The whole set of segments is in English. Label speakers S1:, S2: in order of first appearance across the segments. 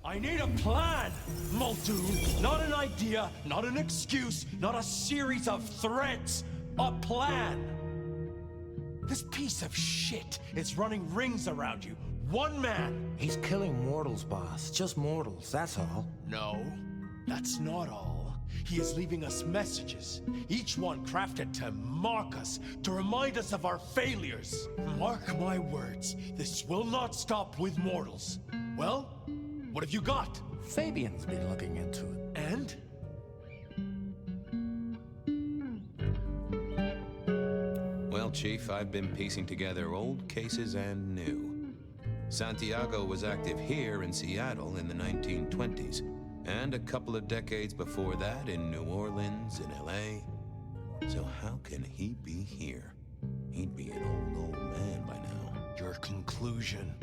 S1: I need a plan, Muldoon. Not an idea, not an excuse, not a series of threats. A plan. This piece of shit is running rings around you. One man.
S2: He's killing mortals, boss. Just mortals, that's all.
S1: No, that's not all. He is leaving us messages, each one crafted to mark us, to remind us of our failures. Mark my words, this will not stop with mortals. Well, what have you got?
S2: Fabian's been looking into it.
S1: And?
S3: Well, Chief, I've been piecing together old cases and new. Santiago was active here in Seattle in the 1920s, and a couple of decades before that in New Orleans, in LA. So how can he be here? He'd be an old man by now.
S1: Your conclusion.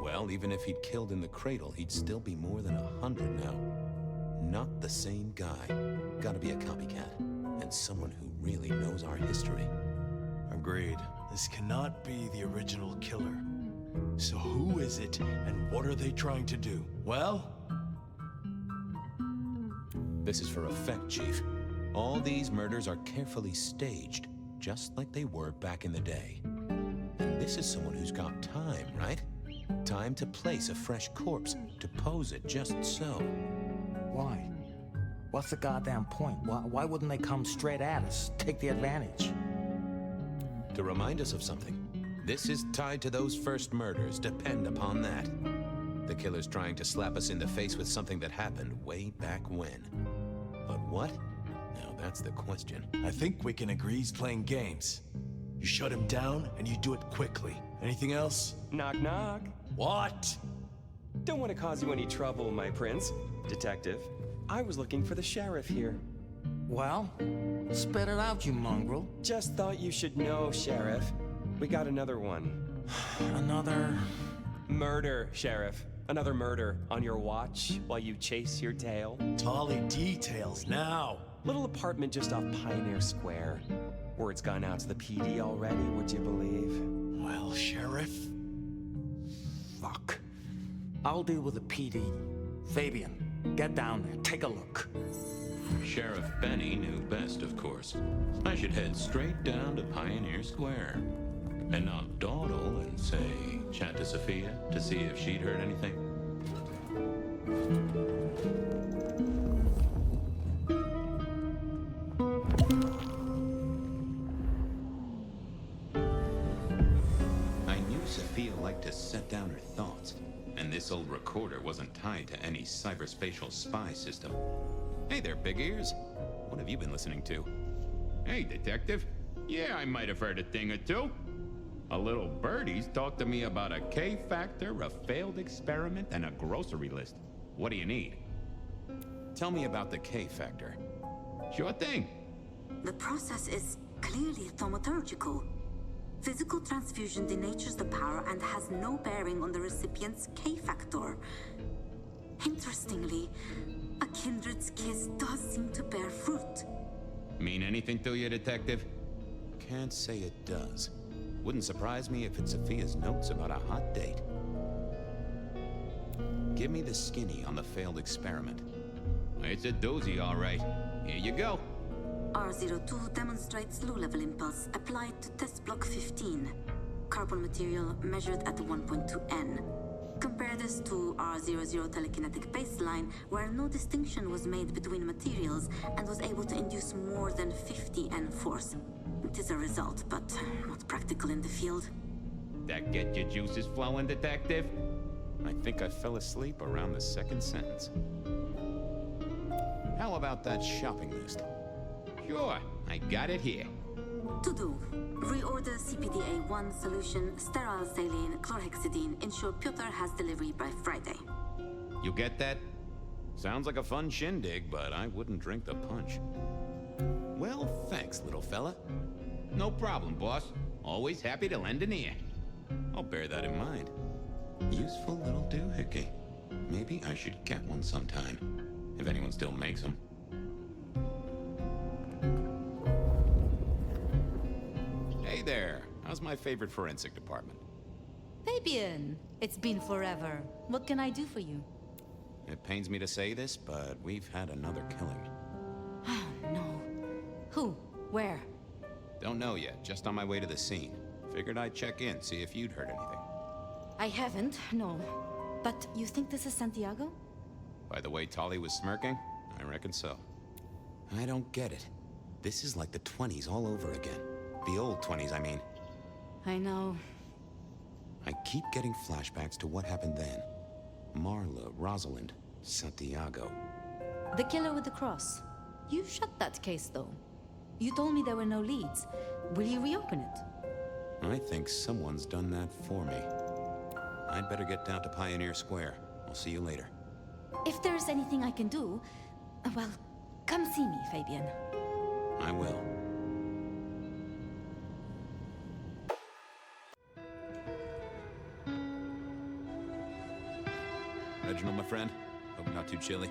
S3: Well, even if he'd killed in the cradle, he'd still be more than 100 now. Not the same guy. Gotta be a copycat. And someone who really knows our history.
S1: Agreed. This cannot be the original killer. So who is it, and what are they trying to do? Well?
S3: This is for effect, Chief. All these murders are carefully staged, just like they were back in the day. And this is someone who's got time, right? Time to place a fresh corpse, to pose it just so.
S2: Why? What's the goddamn point? Why wouldn't they come straight at us? Take the advantage.
S3: To remind us of something. This is tied to those first murders, depend upon that. The killer's trying to slap us in the face with something that happened way back when. But what? Now that's the question.
S1: I think we can agree he's playing games. You shut him down, and you do it quickly. Anything else?
S4: Knock, knock.
S1: What?
S4: Don't want to cause you any trouble, my prince. Detective, I was looking for the sheriff here.
S2: Well, spit it out, you mongrel.
S4: Just thought you should know, Sheriff. We got another one.
S2: Another...
S4: Murder, Sheriff. Another murder on your watch while you chase your tail.
S1: Tally details now.
S4: Little apartment just off Pioneer Square. Word's gone out to the PD already, would you believe?
S1: Well, Sheriff?
S2: Fuck. I'll deal with the PD. Fabian, get down there, take a look.
S3: Sheriff Benny knew best, of course. I should head straight down to Pioneer Square. And not dawdle and say, chat to Sophia to see if she'd heard anything. I knew Sophia liked to set down her thoughts, and this old recorder wasn't tied to any cyberspatial spy system. Hey there, big ears. What have you been listening to?
S5: Hey, detective. Yeah, I might have heard a thing or two. A little birdie's talked to me about a K-factor, a failed experiment, and a grocery list. What do you need?
S3: Tell me about the K-factor.
S5: Sure thing.
S6: The process is clearly thaumaturgical. Physical transfusion denatures the power and has no bearing on the recipient's K-factor. Interestingly, a kindred's kiss does seem to bear fruit.
S5: Mean anything to you, detective?
S3: Can't say it does. Wouldn't surprise me if it's Sophia's notes about a hot date. Give me the skinny on the failed experiment.
S5: It's a doozy, all right. Here you go.
S6: R02 demonstrates low-level impulse applied to test block 15. Carbon material measured at 1.2 N. Compare this to R00 telekinetic baseline, where no distinction was made between materials and was able to induce more than 50 N force. It is a result, but not practical in the field.
S5: That get your juices flowing, detective?
S3: I think I fell asleep around the second sentence. How about that shopping list?
S5: Sure, I got it here.
S6: To do. Reorder CPDA-1 solution, sterile saline, chlorhexidine. Ensure Piotr has delivery by Friday.
S3: You get that? Sounds like a fun shindig, but I wouldn't drink the punch. Well, thanks, little fella.
S5: No problem, boss. Always happy to lend an ear.
S3: I'll bear that in mind. Useful little doohickey. Maybe I should get one sometime, if anyone still makes them.
S5: Hey there.
S3: How's my favorite forensic department?
S7: Fabien, it's been forever. What can I do for you?
S3: It pains me to say this, but we've had another killing.
S7: Oh, no. Who? Where?
S3: Don't know yet, just on my way to the scene. Figured I'd check in, see if you'd heard anything.
S7: I haven't, no. But you think this is Santiago?
S3: By the way Tolly was smirking, I reckon so. I don't get it. This is like the 20s all over again. The old 20s, I mean.
S7: I know.
S3: I keep getting flashbacks to what happened then. Marla, Rosalind, Santiago.
S7: The killer with the cross. You shut that case, though. You told me there were no leads. Will you reopen it?
S3: I think someone's done that for me. I'd better get down to Pioneer Square. I'll see you later.
S7: If there's anything I can do, well, come see me, Fabien.
S3: I will. Reginald, my friend. Hope you're not too chilly.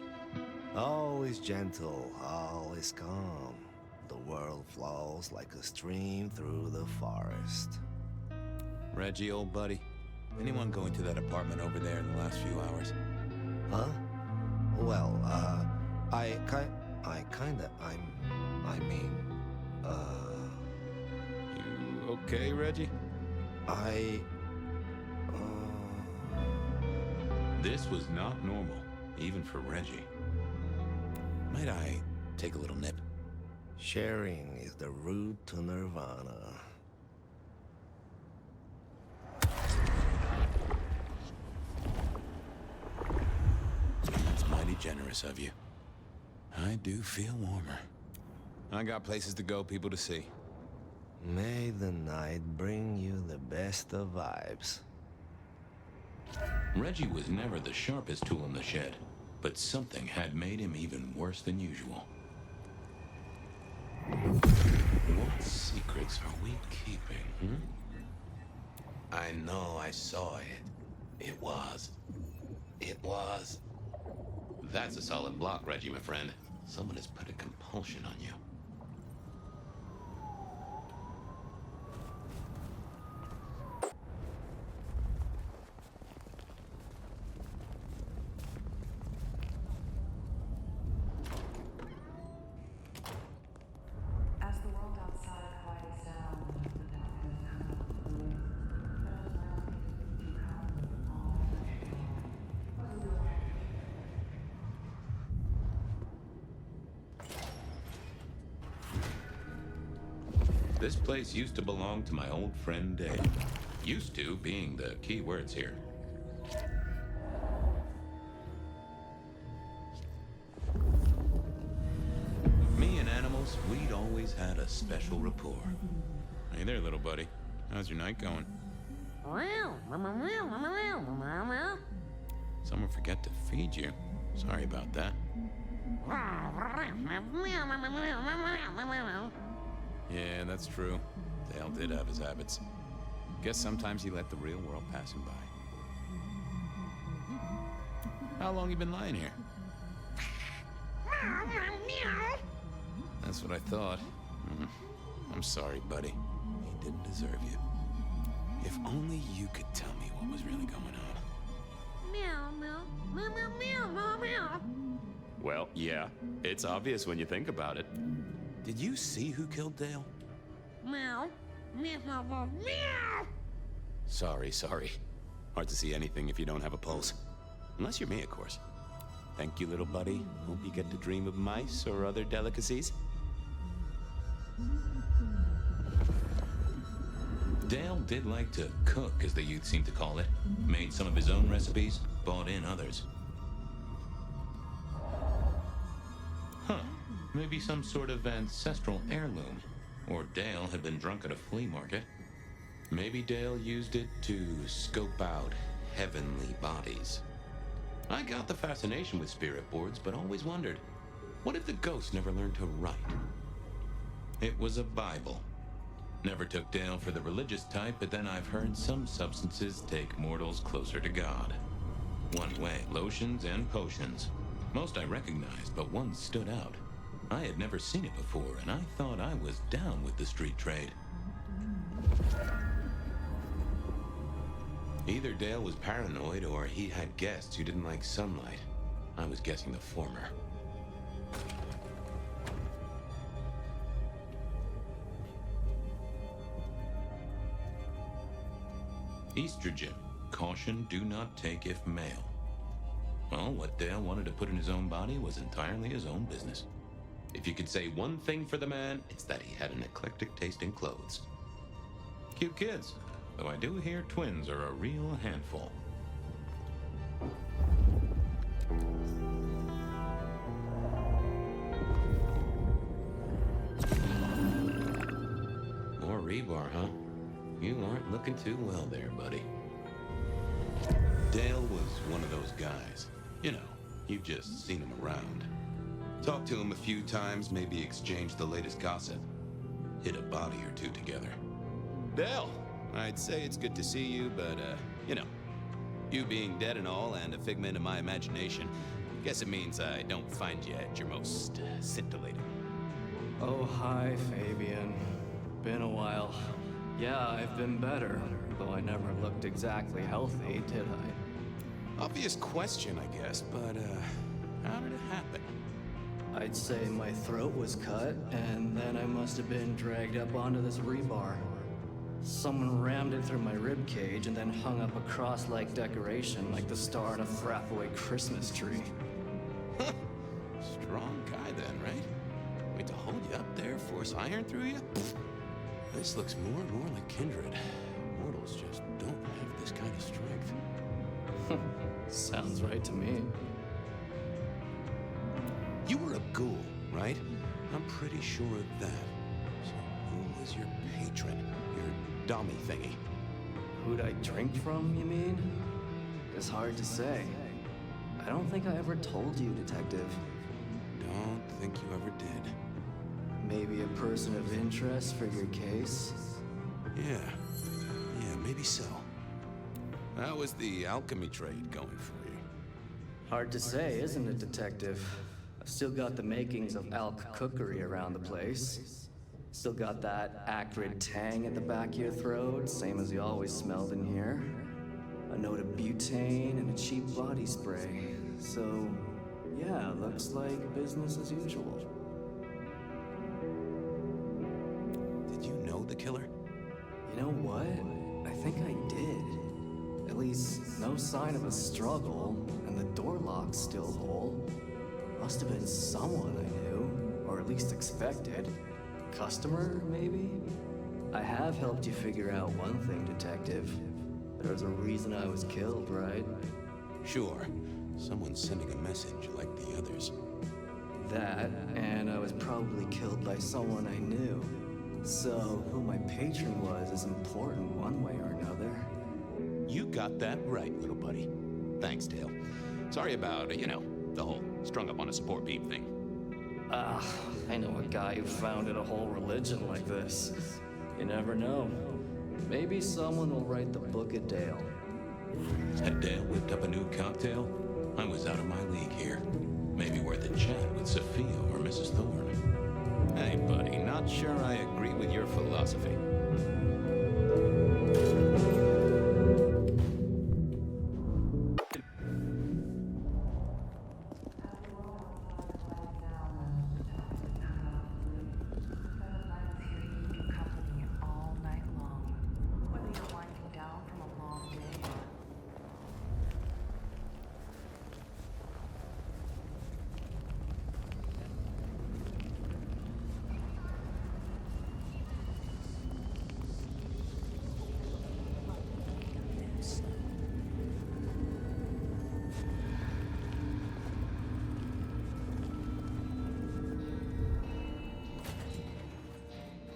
S8: Always gentle, always calm. The world flows like a stream through the forest.
S3: Reggie, old buddy. Anyone go into that apartment over there in the last few hours?
S8: Huh? Well,
S3: You okay, Reggie? This was not normal, even for Reggie. Might I take a little nip?
S8: Sharing is the route to nirvana.
S3: That's mighty generous of you. I do feel warmer. I got places to go, people to see.
S8: May the night bring you the best of vibes.
S3: Reggie was never the sharpest tool in the shed, but something had made him even worse than usual. What secrets are we keeping, I know I saw it. It was. That's a solid block, Reggie, my friend. Someone has put a compulsion on you.
S9: As the world outside quiets down, the darkness
S3: This place used to belong to my old friend Dave. Used to being the key words here. Me and animals, we'd always had a special rapport. Hey there, little buddy. How's your night going? Someone forget to feed you. Sorry about that. Yeah, that's true. Dale did have his habits. Guess sometimes he let the real world pass him by. How long you been lying here? That's what I thought. I'm sorry, buddy. He didn't deserve you. If only you could tell me what was really going on. Well, yeah. It's obvious when you think about it. Did you see who killed Dale? Sorry. Hard to see anything if you don't have a pulse. Unless you're me, of course. Thank you, little buddy. Hope you get to dream of mice or other delicacies. Dale did like to cook, as the youth seem to call it. Made some of his own recipes, bought in others. Huh. Maybe some sort of ancestral heirloom. Or Dale had been drunk at a flea market. Maybe Dale used it to scope out heavenly bodies. I got the fascination with spirit boards, but always wondered, what if the ghosts never learned to write? It was a Bible. Never took Dale for the religious type, but then I've heard some substances take mortals closer to God. One way, lotions and potions. Most I recognized, but one stood out. I had never seen it before, and I thought I was down with the street trade. Either Dale was paranoid or he had guests who didn't like sunlight. I was guessing the former. Estrogen. Caution, do not take if male. Well, what Dale wanted to put in his own body was entirely his own business. If you could say one thing for the man, it's that he had an eclectic taste in clothes. Cute kids, though I do hear twins are a real handful. More rebar, huh? You aren't looking too well there, buddy. Dale was one of those guys. You know, you've just seen him around. Talked to him a few times, maybe exchanged the latest gossip. Hit a body or two together. Dale, I'd say it's good to see you, but, you know, you being dead and all and a figment of my imagination, guess it means I don't find you at your most scintillating.
S10: Oh, hi, Fabien. Been a while. Yeah, I've been better, though I never looked exactly healthy, did I?
S3: Obvious question, I guess, but, how did it happen?
S10: I'd say my throat was cut, and then I must have been dragged up onto this rebar. Someone rammed it through my rib cage and then hung up a cross-like decoration like the star on a throwaway Christmas tree.
S3: Strong guy then, right? Wait to hold you up there, force iron through you? This looks more and more like kindred. Mortals just don't have this kind of strength.
S10: Sounds right to me.
S3: You were a ghoul, right? I'm pretty sure of that. So who was your patron? Your dummy thingy?
S10: Who'd I drink from, you mean? It's hard to say. I don't think I ever told you, Detective.
S3: Don't think you ever did.
S10: Maybe a person of interest for your case?
S3: Yeah, maybe so. How was the alchemy trade going for you?
S10: Hard to say, isn't it, Detective? I've still got the makings of alk cookery around the place. Still got that acrid tang at the back of your throat, same as you always smelled in here. A note of butane and a cheap body spray. So, yeah, looks like business as usual.
S3: Did you know the killer?
S10: You know what? I think I did. At least, no sign of a struggle, and the door lock's still whole. Must have been someone I knew, or at least expected. Customer, maybe? I have helped you figure out one thing, Detective. There's a reason I was killed, right?
S3: Sure. Someone's sending a message like the others.
S10: That, and I was probably killed by someone I knew. So, who my patron was is important one way or another.
S3: You got that right, little buddy. Thanks, Dale. Sorry about, the whole strung up on a support beam thing.
S10: I know a guy who founded a whole religion like this. You never know. Maybe someone will write the Book of Dale.
S3: Had Dale whipped up a new cocktail? I was out of my league here. Maybe worth a chat with Sophia or Mrs. Thorne. Hey, buddy, not sure I agree with your philosophy.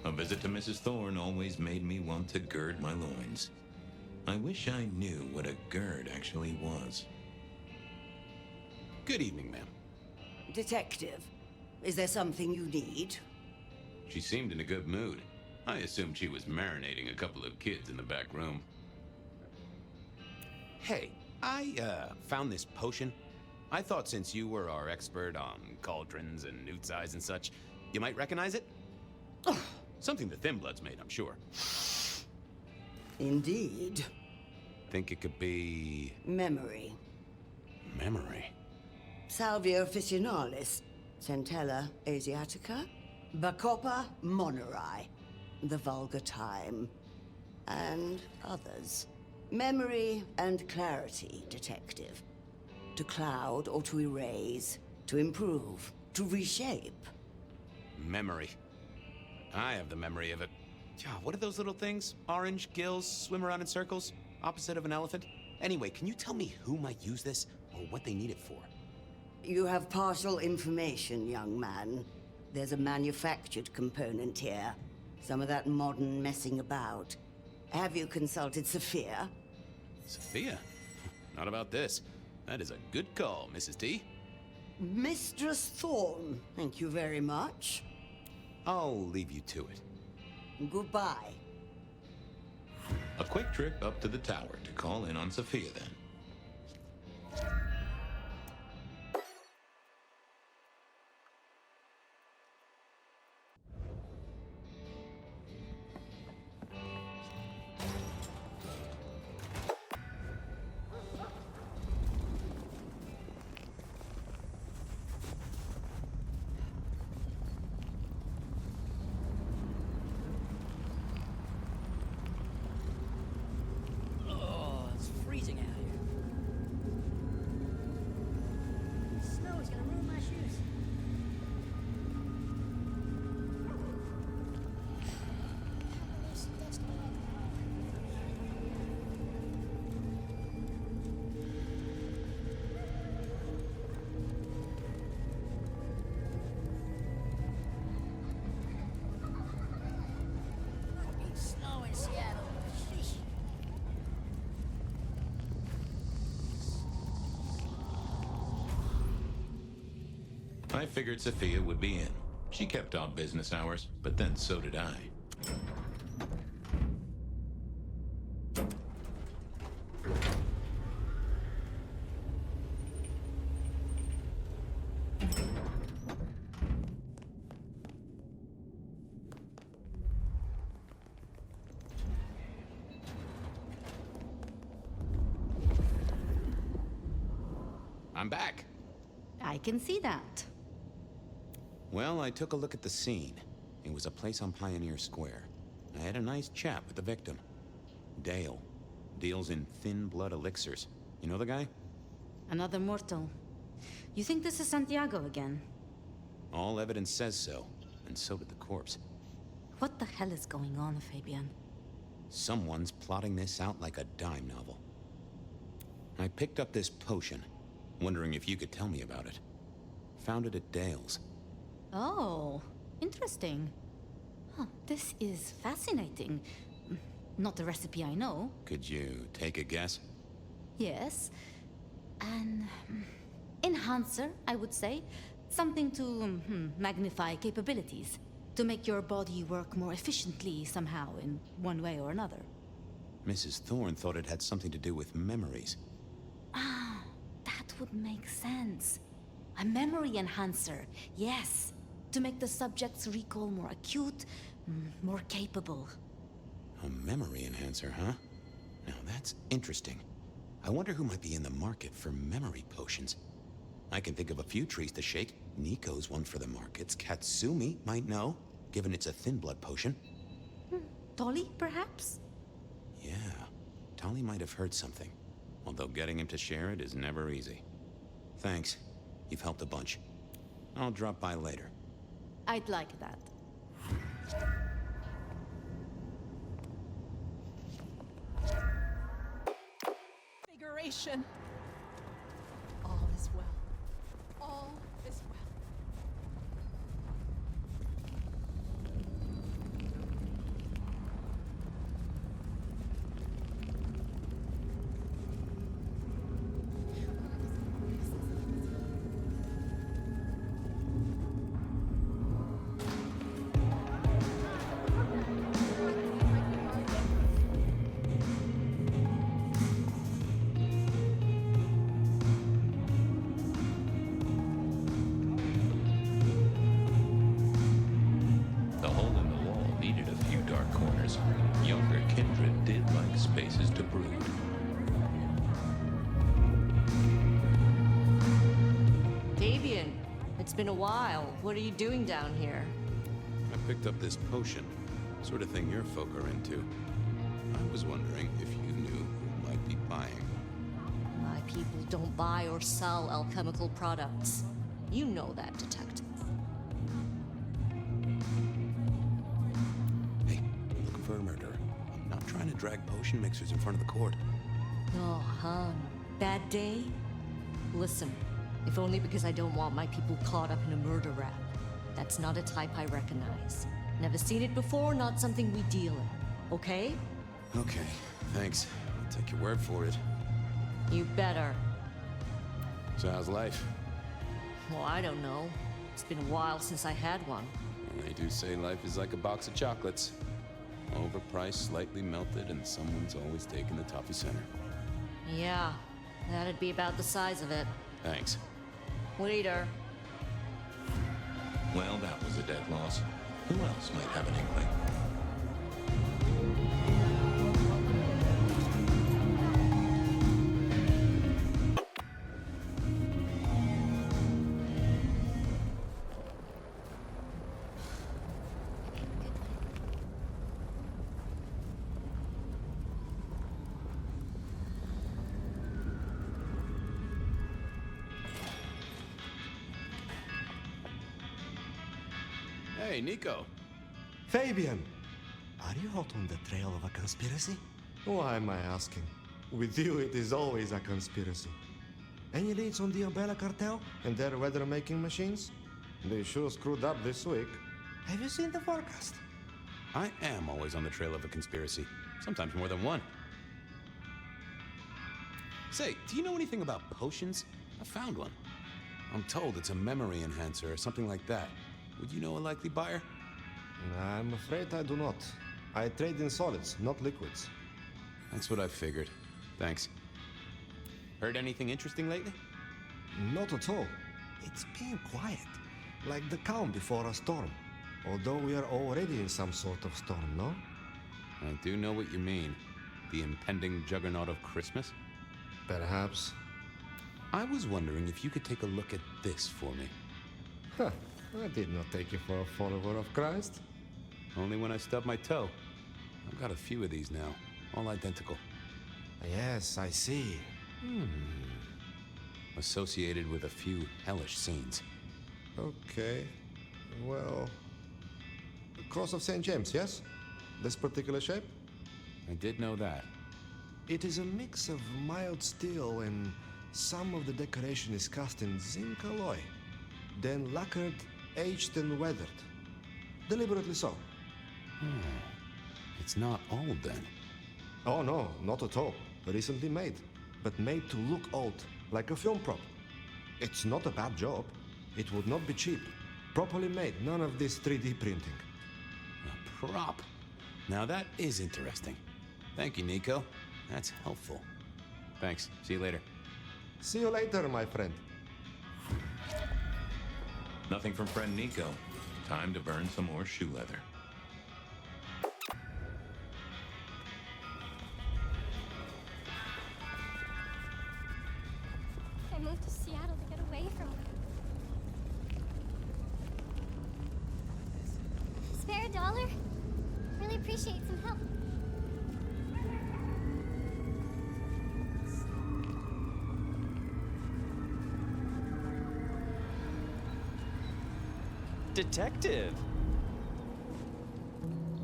S3: A visit to Mrs. Thorne always made me want to gird my loins. I wish I knew what a gird actually was. Good evening, ma'am.
S11: Detective, is there something you need?
S3: She seemed in a good mood. I assumed she was marinating a couple of kids in the back room. Hey, I, found this potion. I thought since you were our expert on cauldrons and newt's eyes and such, you might recognize it? Something the Thin Bloods made, I'm sure.
S11: Indeed.
S3: Think it could be...
S11: Memory.
S3: memory?
S11: Salvia officinalis, Centella asiatica, Bacopa monerai, the vulgar time, and others. Memory and clarity, detective. To cloud or to erase, to improve, to reshape.
S3: Memory. I have the memory of it. Yeah, what are those little things? Orange gills, swim around in circles, opposite of an elephant? Anyway, can you tell me who might use this, or what they need it for?
S11: You have partial information, young man. There's a manufactured component here. Some of that modern messing about. Have you consulted Sophia?
S3: Sophia? Not about this. That is a good call, Mrs. T.
S11: Mistress Thorne, thank you very much.
S3: I'll leave you to it.
S11: Goodbye.
S5: A quick trip up to the tower to call in on Sophia, then. I figured Sophia would be in. She kept odd business hours, but then so did I. I'm back.
S7: I can see that.
S3: Well, I took a look at the scene. It was a place on Pioneer Square. I had a nice chat with the victim. Dale. Deals in thin blood elixirs. You know the guy?
S7: Another mortal. You think this is Santiago again?
S3: All evidence says so, and so did the corpse.
S7: What the hell is going on, Fabien?
S3: Someone's plotting this out like a dime novel. I picked up this potion, wondering if you could tell me about it. Found it at Dale's.
S7: Oh, interesting. Huh, this is fascinating. Not the recipe I know.
S3: Could you take a guess?
S7: Yes. An enhancer, I would say. Something to magnify capabilities. To make your body work more efficiently somehow, in one way or another.
S3: Mrs. Thorne thought it had something to do with memories.
S7: Ah, that would make sense. A memory enhancer, yes. To make the subject's recall more acute, more capable.
S3: A memory enhancer, huh? Now that's interesting. I wonder who might be in the market for memory potions. I can think of a few trees to shake. Nico's one for the markets. Katsumi might know, given it's a thin blood potion.
S7: Tolly, perhaps?
S3: Yeah, Tolly might have heard something. Although getting him to share it is never easy. Thanks. You've helped a bunch. I'll drop by later.
S7: I'd like that.
S12: Figuration. All is well. All is well.
S5: Younger kindred did like spaces to brood.
S13: It's been a while. What are you doing down here?
S3: I picked up this potion. Sort of thing your folk are into. I was wondering if you knew who might be buying.
S13: My people don't buy or sell alchemical products. You know that, detective.
S3: Hey, I'm looking for a murderer. I'm not trying to drag potion mixers in front of the court.
S13: Oh, huh. Bad day? Listen, if only because I don't want my people caught up in a murder rap. That's not a type I recognize. Never seen it before, not something we deal in. Okay?
S3: Okay, thanks. I'll take your word for it.
S13: You better.
S3: So how's life?
S13: Well, I don't know. It's been a while since I had one.
S3: Well, they do say life is like a box of chocolates. Overpriced, slightly melted, and someone's always taking the toffee center.
S13: Yeah, that'd be about the size of it.
S3: Thanks.
S13: Later.
S3: Well, that was a dead loss. Who else might have an inkling? Hey, Nico.
S8: Fabien! Are you hot on the trail of a conspiracy?
S14: Why am I asking? With you, it is always a conspiracy.
S8: Any leads on the Umbrella Cartel?
S14: And their weather-making machines? They sure screwed up this week.
S8: Have you seen the forecast?
S3: I am always on the trail of a conspiracy. Sometimes more than one. Say, do you know anything about potions? I found one. I'm told it's a memory enhancer or something like that. Would you know a likely buyer?
S14: I'm afraid I do not. I trade in solids, not liquids.
S3: That's what I figured. Thanks. Heard anything interesting lately?
S8: Not at all. It's been quiet, like the calm before a storm. Although we are already in some sort of storm, no?
S3: I do know what you mean. The impending juggernaut of Christmas?
S14: Perhaps.
S3: I was wondering if you could take a look at this for me.
S14: Huh. I did not take you for a follower of Christ.
S3: Only when I stubbed my toe. I've got a few of these now, all identical.
S8: Yes, I see.
S3: Associated with a few hellish scenes.
S14: Okay. Well... The Cross of St. James, yes? This particular shape?
S3: I did know that.
S8: It is a mix of mild steel and some of the decoration is cast in zinc alloy. Then lacquered, aged and weathered. Deliberately so.
S3: It's not old then.
S14: Oh no, not at all. Recently made.
S8: But made to look old, like a film prop. It's not a bad job. It would not be cheap. Properly made, none of this 3D printing.
S3: A prop? Now that is interesting. Thank you, Nico. That's helpful. Thanks. See you later.
S14: See you later, my friend.
S3: Nothing from friend Nico. Time to burn some more shoe leather.
S15: I moved to Seattle to get away from her. Spare a dollar? Really appreciate some help.
S4: Detective!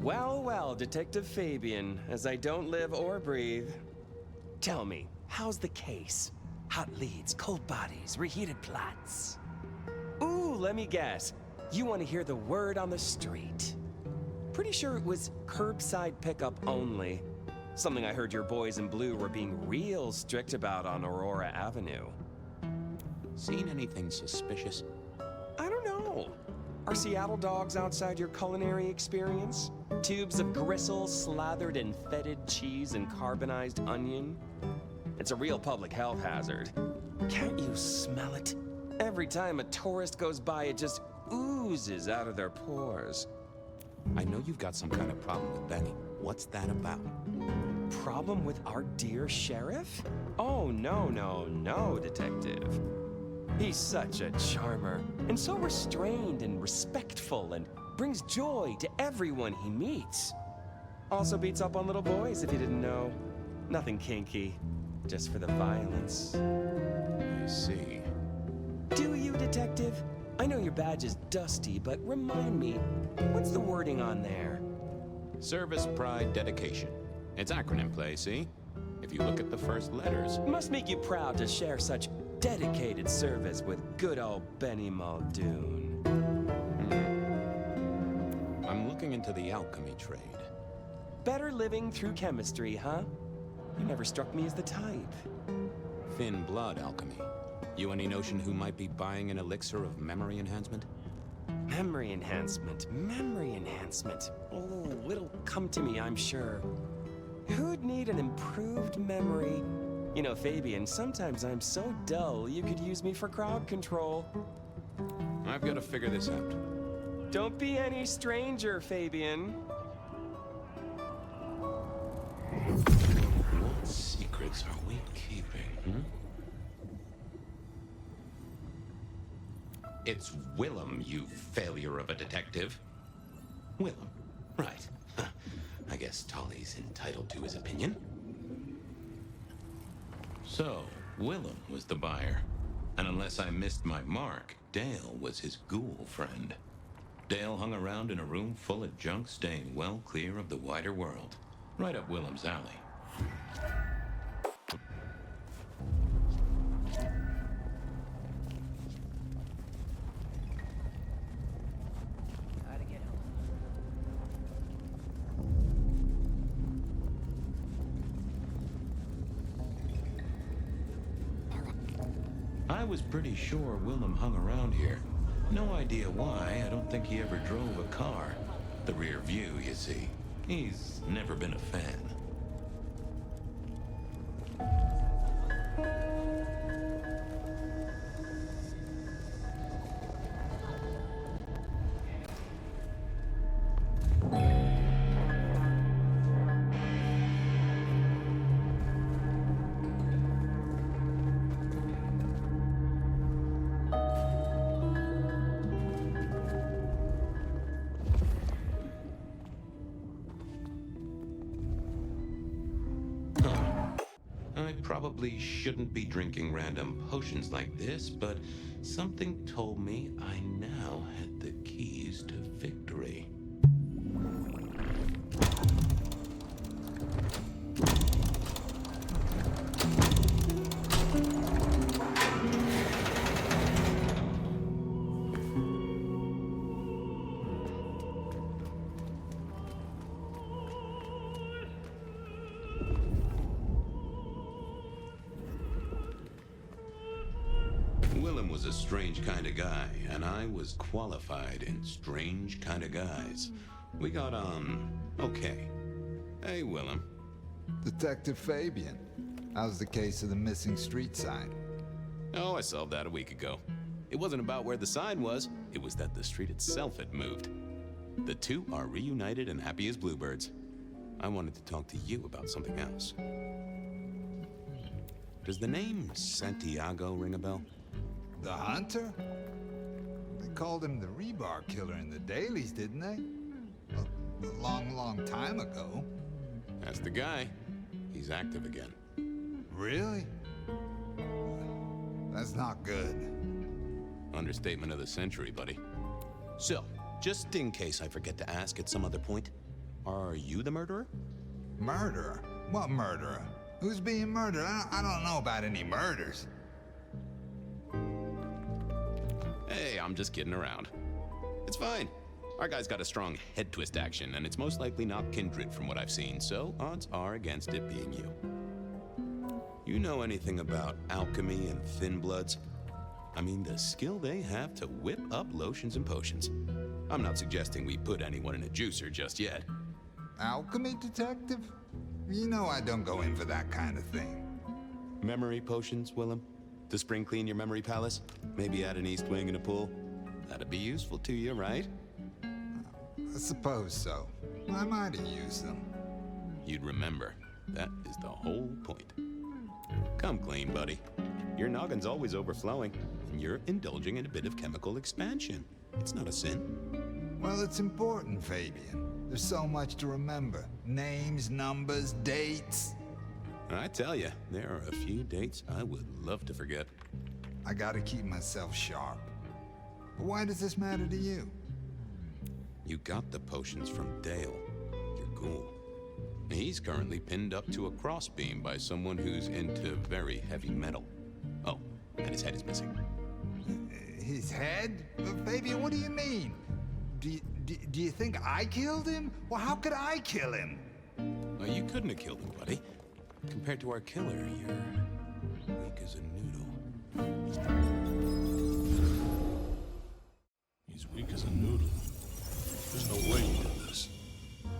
S4: Well, well, Detective Fabien, as I don't live or breathe. Tell me, how's the case? Hot leads, cold bodies, reheated plots. Ooh, let me guess. You want to hear the word on the street. Pretty sure it was curbside pickup only. Something I heard your boys in blue were being real strict about on Aurora Avenue.
S3: Seen anything suspicious?
S4: I don't know. Are Seattle dogs outside your culinary experience? Tubes of gristle slathered in fetid cheese and carbonized onion? It's a real public health hazard. Can't you smell it? Every time a tourist goes by, it just oozes out of their pores.
S3: I know you've got some kind of problem with Benny. What's that about?
S4: Problem with our dear sheriff? Oh, no, no, no, Detective. He's such a charmer, and so restrained and respectful, and brings joy to everyone he meets. Also beats up on little boys, if you didn't know. Nothing kinky, just for the violence.
S3: I see.
S4: Do you, Detective? I know your badge is dusty, but remind me, what's the wording on there?
S3: Service, pride, dedication. It's acronym play, see? If you look at the first letters.
S4: Must make you proud to share such dedicated service with good old Benny Muldoon.
S3: I'm looking into the alchemy trade.
S4: Better living through chemistry, huh? You never struck me as the type.
S3: Thin blood alchemy. You any notion who might be buying an elixir of memory enhancement?
S4: Memory enhancement, memory enhancement. Oh, it'll come to me, I'm sure. Who'd need an improved memory? You know, Fabien, sometimes I'm so dull you could use me for crowd control.
S3: I've got to figure this out.
S4: Don't be any stranger, Fabien.
S3: What secrets are we keeping, It's Willem, you failure of a detective. Willem, right. I guess Tolly's entitled to his opinion. So, Willem was the buyer. And unless I missed my mark, Dale was his ghoul friend. Dale hung around in a room full of junk, staying well clear of the wider world. Right up Willem's alley. I was pretty sure Willem hung around here. No idea why. I don't think he ever drove a car. The rear view, you see. He's never been a fan. Probably shouldn't be drinking random potions like this, but something told me I now had the keys to victory. Willem was a strange kind of guy, and I was qualified in strange kind of guys. We got on okay. Hey, Willem.
S16: Detective Fabien, how's the case of the missing street sign?
S3: Oh, I solved that a week ago. It wasn't about where the sign was, it was that the street itself had moved. The two are reunited and happy as bluebirds. I wanted to talk to you about something else. Does the name Santiago ring a bell?
S16: The hunter? They called him the rebar killer in the dailies, didn't they? A long, long time ago.
S3: That's the guy. He's active again.
S16: Really? That's not good.
S3: Understatement of the century, buddy. So, just in case I forget to ask at some other point, are you the murderer?
S16: Murderer? What murderer? Who's being murdered? I don't know about any murders.
S3: Hey, I'm just kidding around. It's fine. Our guy's got a strong head twist action, and it's most likely not kindred from what I've seen, so odds are against it being you. You know anything about alchemy and thin bloods? I mean, the skill they have to whip up lotions and potions. I'm not suggesting we put anyone in a juicer just yet.
S16: Alchemy detective? You know I don't go in for that kind of thing.
S3: Memory potions, Willem? To spring clean your memory palace? Maybe add an east wing and a pool? That'd be useful to you, right?
S16: I suppose so. I might have used them.
S3: You'd remember. That is the whole point. Come clean, buddy. Your noggin's always overflowing. and you're indulging in a bit of chemical expansion. It's not a sin.
S16: Well, it's important, Fabien. There's so much to remember. Names, numbers, dates.
S3: I tell you, there are a few dates I would love to forget.
S16: I gotta keep myself sharp. But why does this matter to you?
S3: You got the potions from Dale, your ghoul. He's currently pinned up to a crossbeam by someone who's into very heavy metal. Oh, and his head is missing.
S16: His head? Fabien, what do you mean? Do you think I killed him? Well, how could I kill him?
S3: Well, you couldn't have killed him, buddy. Compared to our killer, you're weak as a noodle.
S17: He's weak as a noodle. There's no way he did this.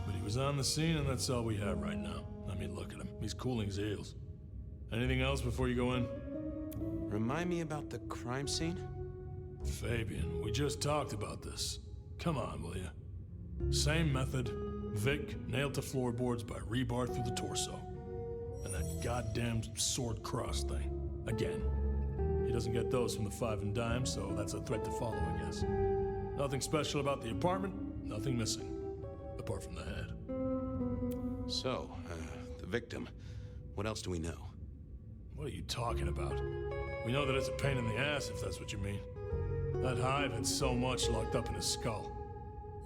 S17: But he was on the scene, and that's all we have right now. I mean, look at him. He's cooling his heels. Anything else before you go in?
S3: Remind me about the crime scene?
S17: Fabien, we just talked about this. Come on, will you? Same method. Vic nailed to floorboards by rebar through the torso. And that goddamn sword cross thing. Again. He doesn't get those from the Five and Dime, so that's a threat to follow, I guess. Nothing special about the apartment, nothing missing. Apart from the head.
S3: So, the victim. What else do we know?
S17: What are you talking about? We know that it's a pain in the ass, if that's what you mean. That hive had so much locked up in his skull.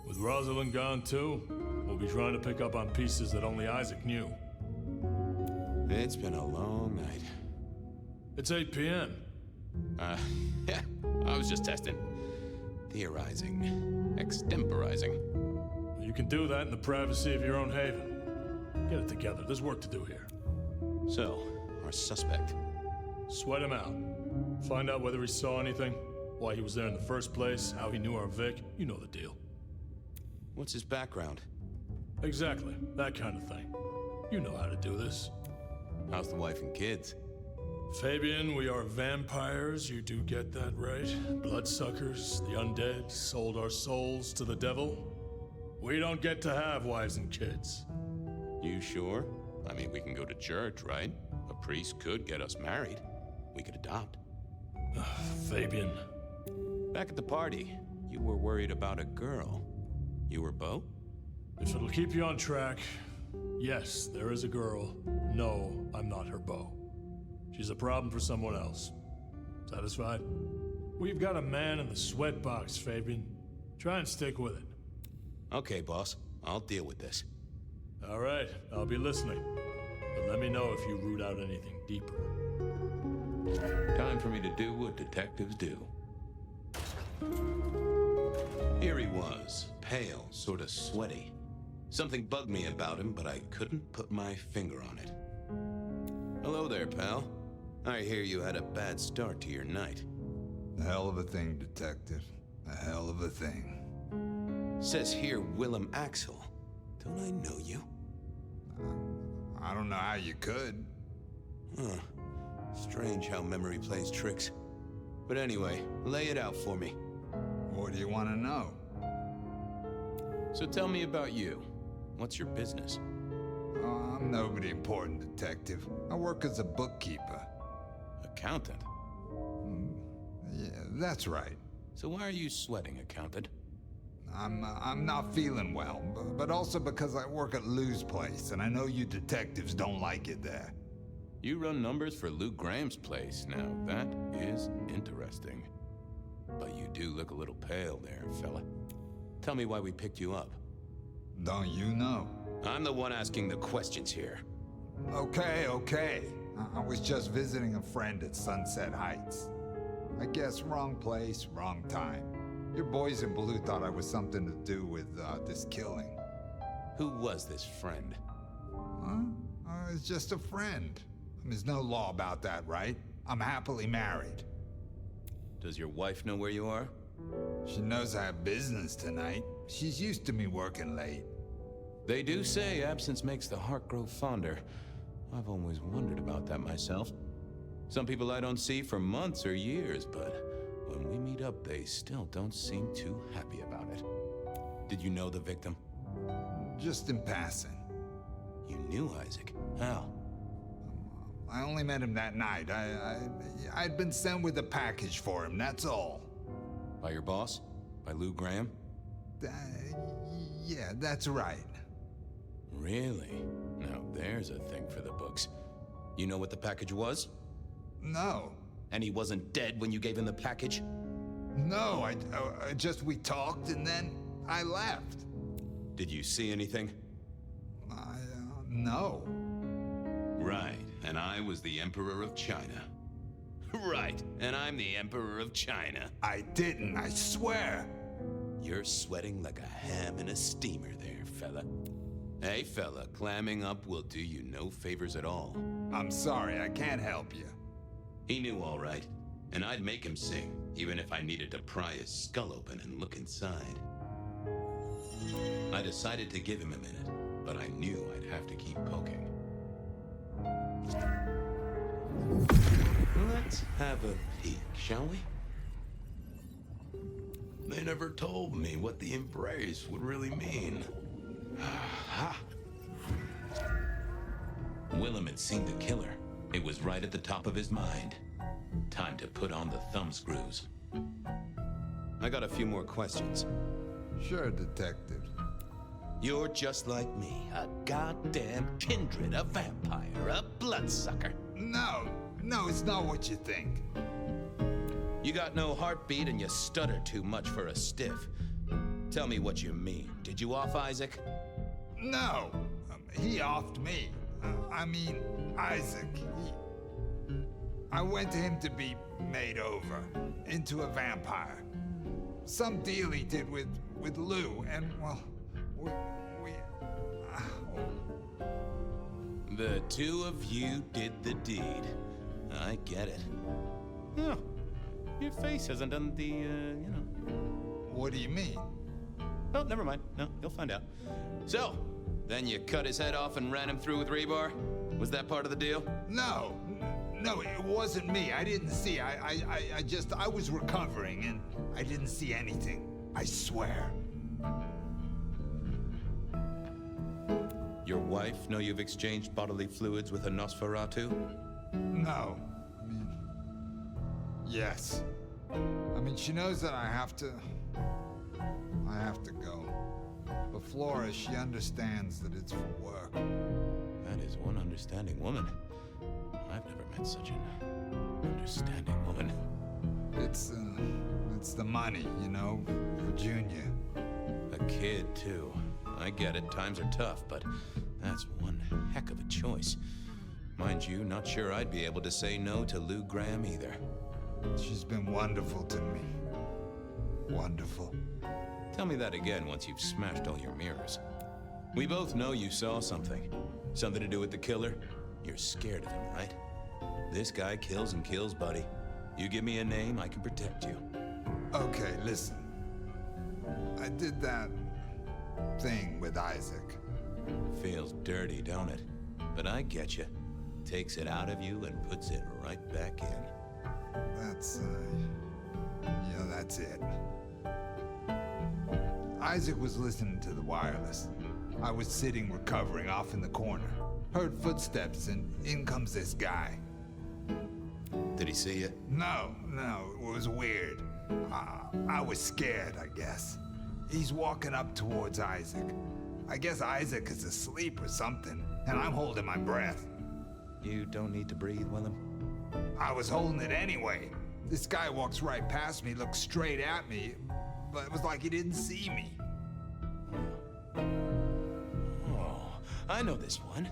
S17: With Rosalind gone too, we'll be trying to pick up on pieces that only Isaac knew.
S3: It's been a long night.
S17: It's 8 p.m.
S3: Yeah, I was just testing. Theorizing. Extemporizing.
S17: You can do that in the privacy of your own haven. Get it together, there's work to do here.
S3: So, our suspect.
S17: Sweat him out. Find out whether he saw anything, why he was there in the first place, how he knew our Vic. You know the deal.
S3: What's his background?
S17: Exactly, that kind of thing. You know how to do this.
S3: How's the wife and kids?
S17: Fabien, we are vampires, you do get that right. Bloodsuckers, the undead, sold our souls to the devil. We don't get to have wives and kids.
S3: You sure? I mean, we can go to church, right? A priest could get us married. We could adopt.
S17: Fabien.
S3: Back at the party, you were worried about a girl. You were Beau?
S17: If it'll keep you on track, yes, there is a girl. No, I'm not her beau. She's a problem for someone else. Satisfied? We've got a man in the sweat box, Fabien. Try and stick with it.
S3: Okay, boss. I'll deal with this.
S17: All right, I'll be listening. But let me know if you root out anything deeper.
S3: Time for me to do what detectives do. Here he was, pale, sort of sweaty. Something bugged me about him, but I couldn't put my finger on it. Hello there, pal. I hear you had a bad start to your night.
S16: A hell of a thing, Detective. A hell of a thing.
S3: Says here Willem Axel. Don't I know you?
S16: I don't know how you could.
S3: Huh. Strange how memory plays tricks. But anyway, lay it out for me.
S16: What do you want to know?
S3: So tell me about you. What's your business?
S16: I'm nobody important, Detective. I work as a bookkeeper.
S3: Accountant?
S16: Yeah, that's right.
S3: So why are you sweating, accountant?
S16: I'm not feeling well, but also because I work at Lou's place, and I know you detectives don't like it there.
S3: You run numbers for Lou Graham's place. Now, that is interesting. But you do look a little pale there, fella. Tell me why we picked you up.
S16: Don't you know?
S3: I'm the one asking the questions here.
S16: Okay. I was just visiting a friend at Sunset Heights. I guess wrong place, wrong time. Your boys in Blue thought I was something to do with this killing.
S3: Who was this friend?
S16: Huh? It's just a friend. There's no law about that, right? I'm happily married.
S3: Does your wife know where you are?
S16: She knows I have business tonight. She's used to me working late.
S3: They do say absence makes the heart grow fonder. I've always wondered about that myself. Some people I don't see for months or years, but when we meet up, they still don't seem too happy about it. Did you know the victim?
S16: Just in passing.
S3: You knew Isaac? How?
S16: I only met him that night. I'd been sent with a package for him, that's all.
S3: By your boss? By Lou Graham?
S16: Yeah, that's right.
S3: Really? Now there's a thing for the books. You know what the package was?
S16: No.
S3: And he wasn't dead when you gave him the package?
S16: No, we talked and then I left.
S3: Did you see anything?
S16: No.
S3: Right, and I was the Emperor of China. Right, and I'm the Emperor of China.
S16: I didn't, I swear.
S3: You're sweating like a ham in a steamer there, fella. Hey, fella, clamming up will do you no favors at all.
S16: I'm sorry, I can't help you.
S3: He knew all right, and I'd make him sing, even if I needed to pry his skull open and look inside. I decided to give him a minute, but I knew I'd have to keep poking. Let's have a peek, shall we? They never told me what the embrace would really mean. Willem had seen the killer. It was right at the top of his mind. Time to put on the thumbscrews. I got a few more questions.
S16: Sure, Detective.
S3: You're just like me, a goddamn kindred, a vampire, a bloodsucker.
S16: No, it's not what you think.
S3: You got no heartbeat and you stutter too much for a stiff. Tell me what you mean. Did you off Isaac?
S16: No, he offed me. Isaac. I went to him to be made over into a vampire. Some deal he did with Lou, and well,
S3: The two of you did the deed. I get it. Huh. Your face hasn't done the,
S16: What do you mean?
S3: Oh, never mind. No, you'll find out. So, then you cut his head off and ran him through with rebar? Was that part of the deal?
S16: No, it wasn't me. I didn't see. I was recovering and I didn't see anything. I swear.
S3: Your wife know you've exchanged bodily fluids with a Nosferatu?
S16: No. Yes. She knows that I have to go. But Flora, she understands that it's for work.
S3: That is one understanding woman. I've never met such an understanding woman.
S16: It's the money, for Junior.
S3: A kid, too. I get it, times are tough, but that's one heck of a choice. Mind you, not sure I'd be able to say no to Lou Graham either.
S16: She's been wonderful to me. Wonderful.
S3: Tell me that again once you've smashed all your mirrors. We both know you saw something. Something to do with the killer? You're scared of him, right? This guy kills and kills, buddy. You give me a name, I can protect you.
S16: Okay, listen. I did that thing with Isaac.
S3: Feels dirty, don't it? But I get you. Takes it out of you and puts it right back in.
S16: That's it. Isaac was listening to the wireless. I was sitting recovering off in the corner. Heard footsteps and in comes this guy.
S3: Did he see you?
S16: No, it was weird. I was scared, I guess. He's walking up towards Isaac. I guess Isaac is asleep or something, and I'm holding my breath.
S3: You don't need to breathe, Willem?
S16: I was holding it anyway. This guy walks right past me, looks straight at me, but it was like he didn't see me.
S3: Oh, I know this one.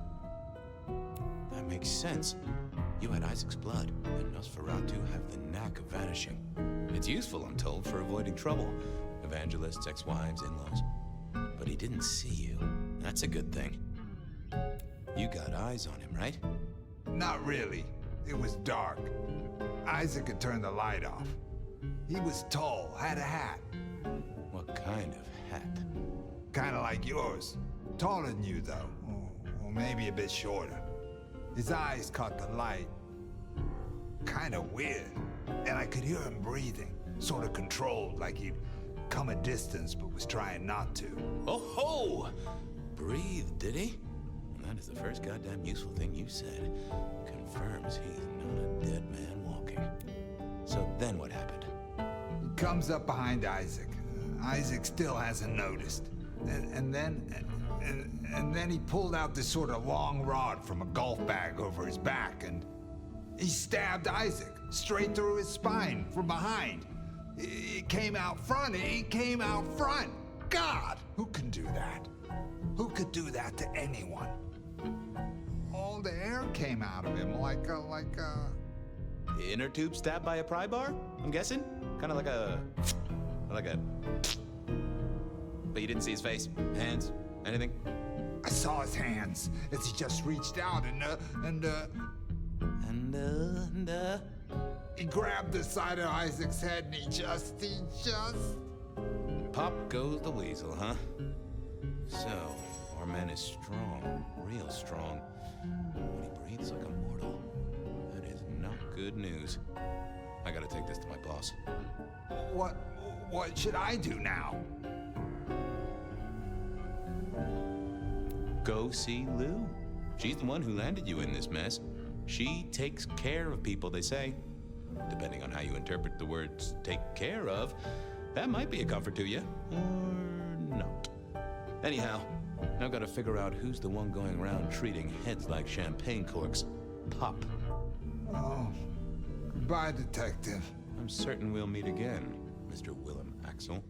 S3: That makes sense. You had Isaac's blood, and Nosferatu have the knack of vanishing. It's useful, I'm told, for avoiding trouble. Evangelists, ex-wives, in-laws. But he didn't see you. That's a good thing. You got eyes on him, right?
S16: Not really. It was dark. Isaac had turned the light off. He was tall, had a hat.
S3: What kind of hat?
S16: Kinda like yours. Taller than you, though. Or maybe a bit shorter. His eyes caught the light. Kinda weird. And I could hear him breathing. Sorta controlled, like he'd come a distance but was trying not to.
S3: Oh ho! Breathed, did he? That is the first goddamn useful thing you said. Confirms he's not a dead man walking. So then what happened?
S16: He comes up behind Isaac. Isaac still hasn't noticed. And then he pulled out this sort of long rod from a golf bag over his back, and he stabbed Isaac straight through his spine from behind. It came out front. It came out front. God, who can do that? Who could do that to anyone? All the air came out of him like a...
S3: Inner tube stabbed by a pry bar, I'm guessing? Kind of like a... But you didn't see his face? Hands? Anything?
S16: I saw his hands as he just reached out and he grabbed the side of Isaac's head and he just...
S3: Pop goes the weasel, huh? So, our man is strong, real strong. But he breathes like a mortal. That is not good news. I gotta take this to my boss.
S16: What should I do now?
S3: Go see Lou. She's the one who landed you in this mess. She takes care of people, they say. Depending on how you interpret the words take care of, that might be a comfort to you, or not. Anyhow, I've got to figure out who's the one going around treating heads like champagne corks. Pop.
S16: Oh, goodbye, Detective.
S3: I'm certain we'll meet again, Mr. Willem Axel.